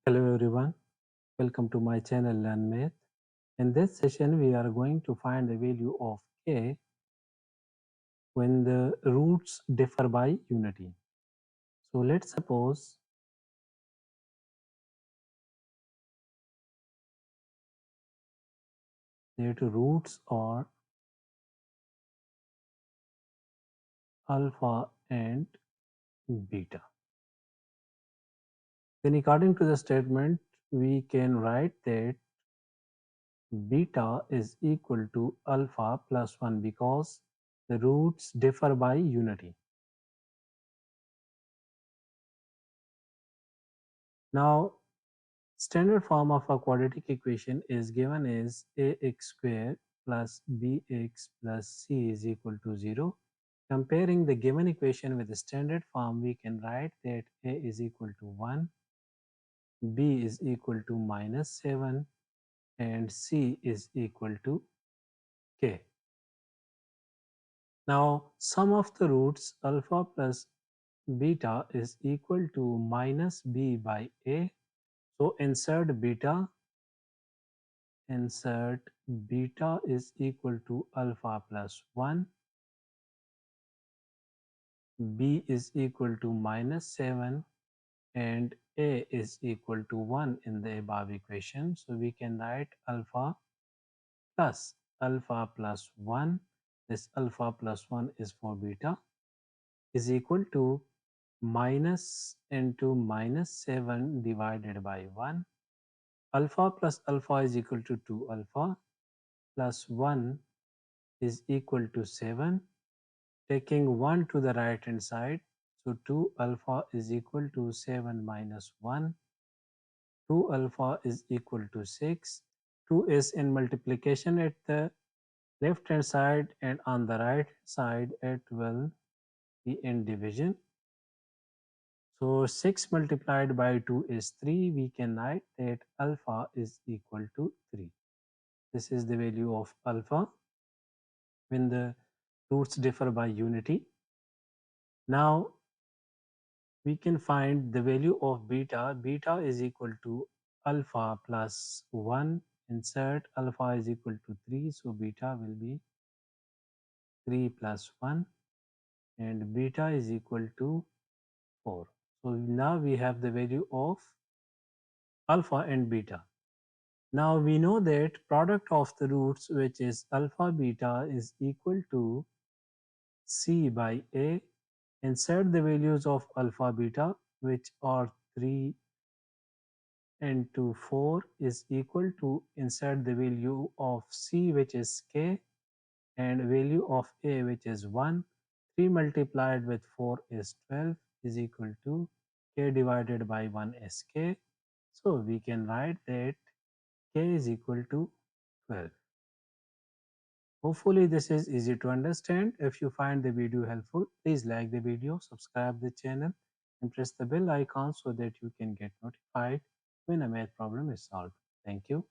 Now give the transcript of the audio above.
Hello everyone, welcome to my channel Learn Math. In this session, we are going to find the value of k when the roots differ by unity. So let's suppose that roots are alpha and beta. Then according to the statement, we can write that beta is equal to alpha plus 1 because the roots differ by unity. Now, standard form of a quadratic equation is given as ax square plus bx plus c is equal to 0. Comparing the given equation with the standard form, we can write that a is equal to 1, b is equal to minus 7, and c is equal to k. Now, sum of the roots alpha plus beta is equal to minus b by a. So insert beta is equal to alpha plus 1, b is equal to minus 7, and a is equal to 1 in the above equation. So we can write alpha plus 1, this alpha plus 1 is for beta, is equal to minus into minus 7 divided by 1. Alpha plus alpha is equal to 2 alpha plus 1 is equal to 7. Taking 1 to the right hand side, so 2 alpha is equal to 7 minus 1. 2 alpha is equal to 6. 2 is in multiplication at the left hand side, and on the right side it will be in division. So 6 multiplied by 2 is 3. We can write that alpha is equal to 3. This is the value of alpha when the roots differ by unity. Now we can find the value of beta. Beta is equal to alpha plus 1. Insert alpha is equal to 3. So beta will be 3 plus 1, and beta is equal to 4. So now we have the value of alpha and beta. Now we know that product of the roots, which is alpha beta, is equal to c by a. Insert the values of alpha beta, which are 3 into 4 is equal to, insert the value of c, which is k, and value of a, which is 1. 3 multiplied with 4 is 12, is equal to k divided by 1 is k. So we can write that k is equal to 12. Hopefully this is easy to understand. If you find the video helpful, please like the video, subscribe the channel, and press the bell icon so that you can get notified when a math problem is solved. Thank you.